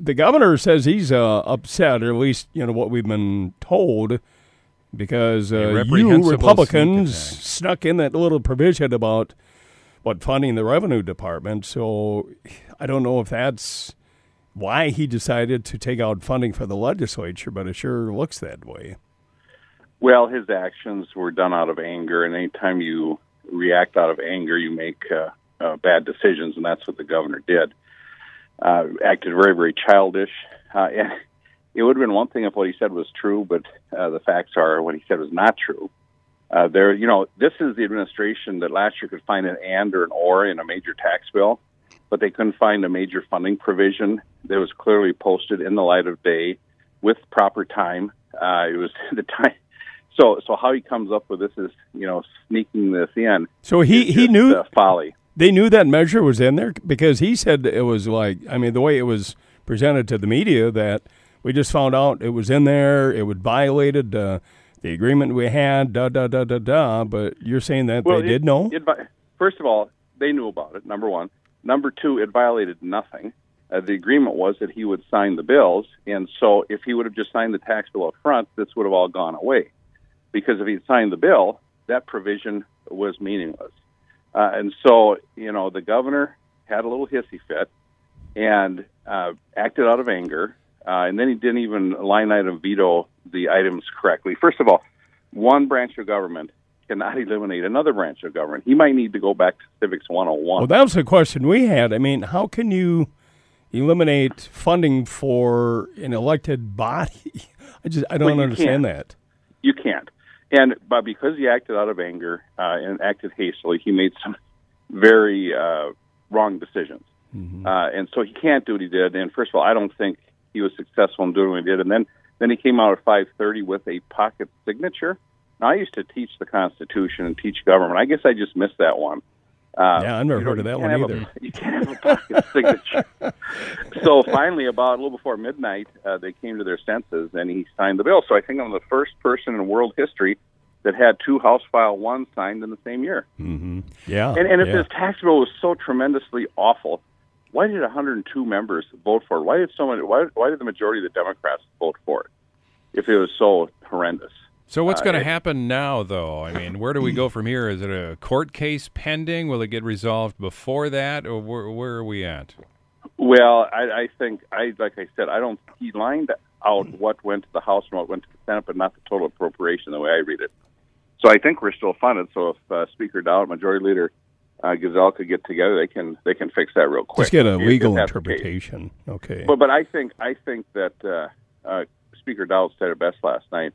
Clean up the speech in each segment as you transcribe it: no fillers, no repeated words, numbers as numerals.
the governor says he's upset, or at least what we've been told, because you Republicans snuck in that little provision about funding the revenue department. So I don't know if that's why he decided to take out funding for the legislature, but it sure looks that way. Well, his actions were done out of anger, and anytime you react out of anger, you make bad decisions, and that's what the governor did. Acted very, very childish. And it would have been one thing if what he said was true, but the facts are what he said was not true. This is the administration that last year could find an and or an or in a major tax bill, but they couldn't find a major funding provision that was clearly posted in the light of day with proper time. It was the time. So how he comes up with this is, sneaking this in. So he knew folly. They knew that measure was in there, because he said it was the way it was presented to the media, that we just found out it was in there. It would violated the agreement we had. But you're saying that they did know? First of all, they knew about it. Number one. Number two, it violated nothing. The agreement was that he would sign the bills, and so if he would have just signed the tax bill up front, this would have all gone away. Because if he'd signed the bill, that provision was meaningless. And so, the governor had a little hissy fit and acted out of anger, and then he didn't even line item veto the items correctly. First of all, one branch of government cannot eliminate another branch of government. He might need to go back to Civics 101. Well, that was the question we had. I mean, how can you eliminate funding for an elected body? I don't understand that. You can't. But because he acted out of anger and acted hastily, he made some very wrong decisions. Mm-hmm. And so he can't do what he did. And first of all, I don't think he was successful in doing what he did. And then he came out at 5:30 with a pocket signature. Now, I used to teach the Constitution and teach government. I guess I just missed that one. I've never heard of that one either. You can't have a pocket signature. So finally, about a little before midnight, they came to their senses, and he signed the bill. So I think I'm the first person in world history that had two House File 1 signed in the same year. Mm-hmm. Yeah. And if this tax bill was so tremendously awful, why did 102 members vote for it? Why did the majority of the Democrats vote for it if it was so horrendous? So what's going to happen now, though? I mean, where do we go from here? Is it a court case pending? Will it get resolved before that, or where are we at? Well, I think, like I said, he lined out what went to the House and what went to the Senate, but not the total appropriation the way I read it. So I think we're still funded. So if Speaker Dowd, Majority Leader Gazelle could get together, they can fix that real quick. Just get a legal interpretation. Okay. But I think that Speaker Dowd said it best last night.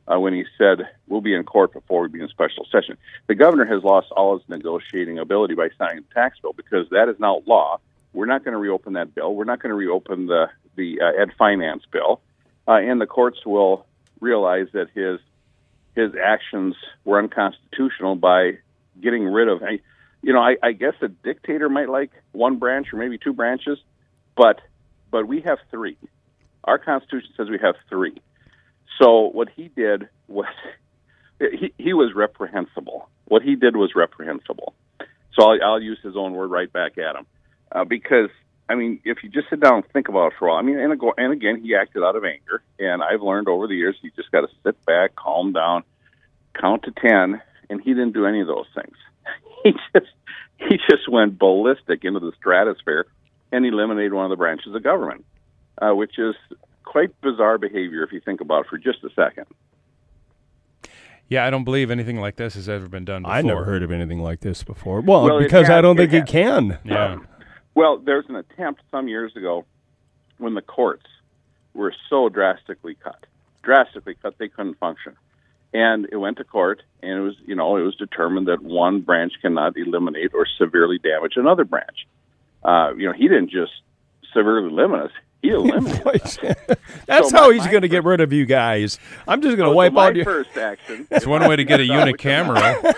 When he said, we'll be in court before we begin special session. The governor has lost all his negotiating ability by signing the tax bill, because that is now law. We're not going to reopen that bill. We're not going to reopen the Ed Finance bill. And the courts will realize that his actions were unconstitutional by getting rid of, I guess a dictator might like one branch or maybe two branches, but we have three. Our Constitution says we have three. So what he did was, he was reprehensible. What he did was reprehensible. So I'll use his own word right back at him. Because, if you just sit down and think about it for a while, and again, he acted out of anger. And I've learned over the years, you just got to sit back, calm down, count to 10, and he didn't do any of those things. He just went ballistic into the stratosphere and eliminated one of the branches of government, which is quite bizarre behavior if you think about it for just a second. Yeah, I don't believe anything like this has ever been done before. I never heard of anything like this before. Well, because I don't think it can. Yeah. Well, there's an attempt some years ago when the courts were so drastically cut, they couldn't function. And it went to court, and it was determined that one branch cannot eliminate or severely damage another branch. He didn't just severely limit us. He eliminated us. That's how he's going to get rid of you guys. I'm just going to wipe out your first action. It's one way to get a unicameral.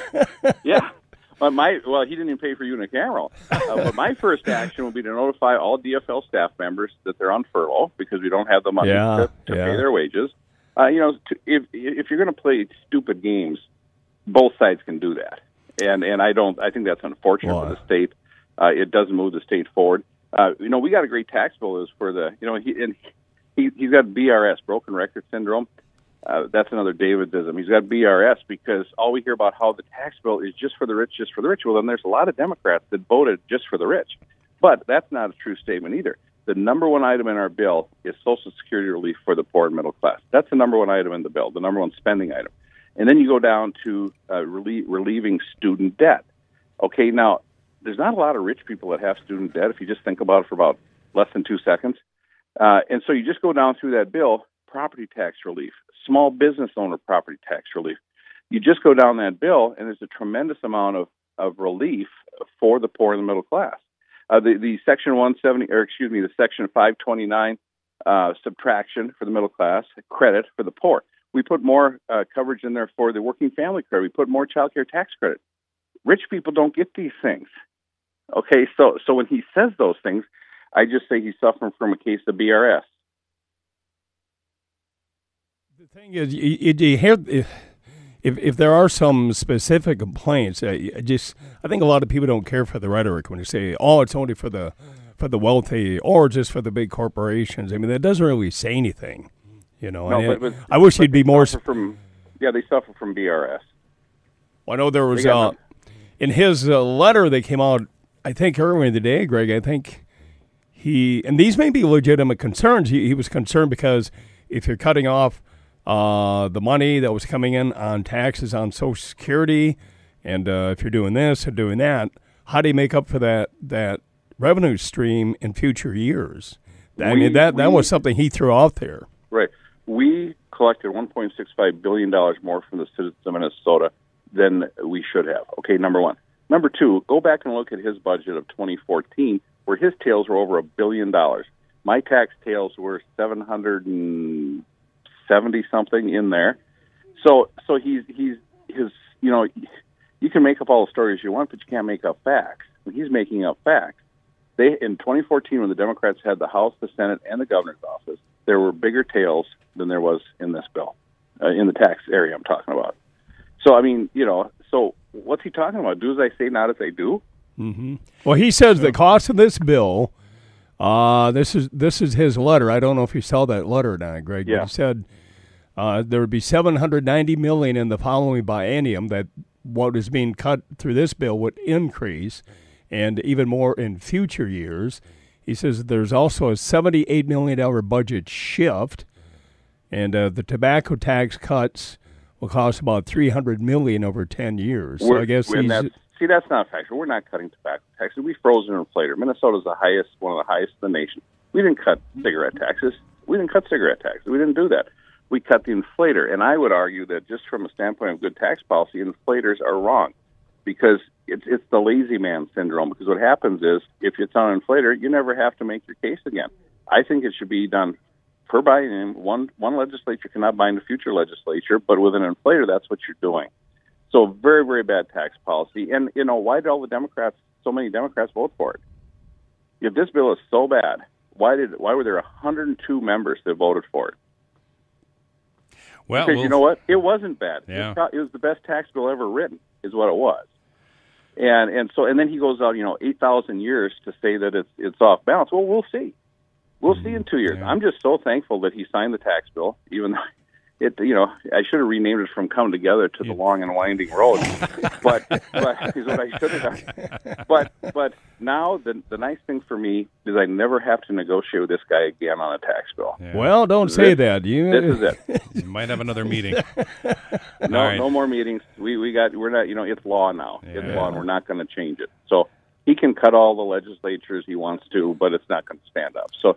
Yeah. But he didn't even pay for unicameral. But my first action will be to notify all DFL staff members that they're on furlough because we don't have the money to pay their wages. If you're going to play stupid games, both sides can do that, and I think that's unfortunate for the state. It doesn't move the state forward. We got a great tax bill is for the, he's got BRS, broken record syndrome. That's another Davidism. He's got BRS because all we hear about how the tax bill is just for the rich, just for the rich. Well, then there's a lot of Democrats that voted just for the rich. But that's not a true statement either. The number one item in our bill is Social Security relief for the poor and middle class. That's the number one item in the bill, the number one spending item. And then you go down to relieving student debt. Okay, now, there's not a lot of rich people that have student debt if you just think about it for about less than 2 seconds. And so you just go down through that bill, property tax relief, small business owner property tax relief. You just go down that bill, and there's a tremendous amount of relief for the poor and the middle class. The Section 170, the Section 529 subtraction for the middle class, credit for the poor. We put more coverage in there for the working family credit. We put more child care tax credit. Rich people don't get these things. Okay, so when he says those things, I just say he's suffering from a case of BRS. The thing is, you hear if there are some specific complaints, I think a lot of people don't care for the rhetoric when you say, "Oh, it's only for the wealthy or just for the big corporations." I mean, that doesn't really say anything, No, but I wish he'd be more. They suffer from BRS. Well, I know there was in his letter that came out, I think earlier in the day, Greg. I think and these may be legitimate concerns. He was concerned because if you're cutting off the money that was coming in on taxes on Social Security, and if you're doing this and doing that, how do you make up for that revenue stream in future years? That was something he threw out there. Right. We collected $1.65 billion more from the citizens of Minnesota than we should have. Okay, number one. Number two, go back and look at his budget of 2014, where his tails were over $1 billion. My tax tails were 770 something in there. So he's you can make up all the stories you want, but you can't make up facts. And he's making up facts. In 2014, when the Democrats had the House, the Senate, and the governor's office, there were bigger tails than there was in this bill, in the tax area I'm talking about. So, so what's he talking about? Do as I say, not as I do? Mm-hmm. Well, he says the cost of this bill, this is his letter. I don't know if you saw that letter or not, Greg. Yeah. He said there would be $790 million in the following biennium, that what is being cut through this bill would increase, and even more in future years. He says there's also a $78 million budget shift, and the tobacco tax cuts will cost about $300 million over 10 years. So I guess that's not a factor. We're not cutting tobacco taxes. We froze an inflator. Minnesota's one of the highest in the nation. We didn't cut cigarette taxes. We didn't do that. We cut the inflator. And I would argue that just from a standpoint of good tax policy, inflators are wrong, because it's the lazy man syndrome. Because what happens is, if it's on an inflator, you never have to make your case again. I think it should be done per biennium. One legislature cannot bind a future legislature, but with an inflator, that's what you're doing. So very, very bad tax policy. And, why did so many Democrats vote for it? If this bill is so bad, why were there 102 members that voted for it? Well, because you know what? It wasn't bad. Yeah. It was the best tax bill ever written, is what it was. And then he goes out, 8,000 years to say that it's off balance. Well, we'll see. We'll see in 2 years. Yeah. I'm just so thankful that he signed the tax bill, even though I should have renamed it from Come Together to the Long and Winding Road. but is what I should have done. But now the nice thing for me is I never have to negotiate with this guy again on a tax bill. Yeah. Well, don't say that. This is it. You might have another meeting. No more meetings. We're not. It's law now. Yeah. It's law, and we're not going to change it. So he can cut all the legislatures he wants to, but it's not going to stand up. So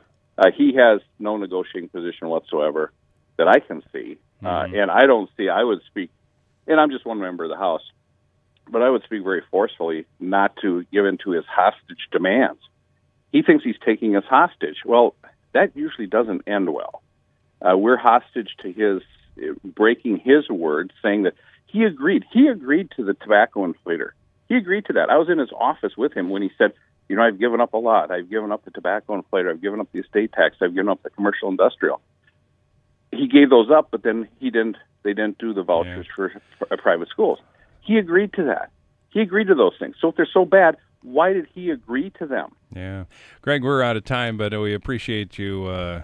he has no negotiating position whatsoever that I can see. And I don't see, I would speak, and I'm just one member of the House, but I would speak very forcefully not to give in to his hostage demands. He thinks he's taking us hostage. Well, that usually doesn't end well. We're hostage to his breaking his word, saying that he agreed. He agreed to the tobacco inflator. He agreed to that. I was in his office with him when he said, I've given up a lot. I've given up the tobacco inflator. I've given up the estate tax. I've given up the commercial industrial. He gave those up, but then they didn't do the vouchers for private schools. He agreed to that. He agreed to those things. So if they're so bad, why did he agree to them? Yeah. Greg, we're out of time, but we appreciate you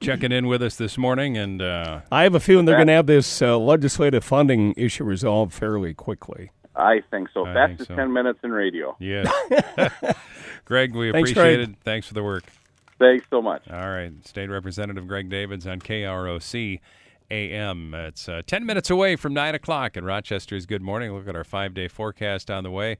checking in with us this morning. And I have a feeling they're going to have this legislative funding issue resolved fairly quickly. I think so. Fastest 10 minutes in radio. Yes. Greg, we Thanks, appreciate Greg. it. Thanks for the work. Thanks so much. All right. State Representative Greg Davids on KROC AM. It's 10 minutes away from 9 o'clock in Rochester's Good Morning. Look at our 5-day forecast on the way.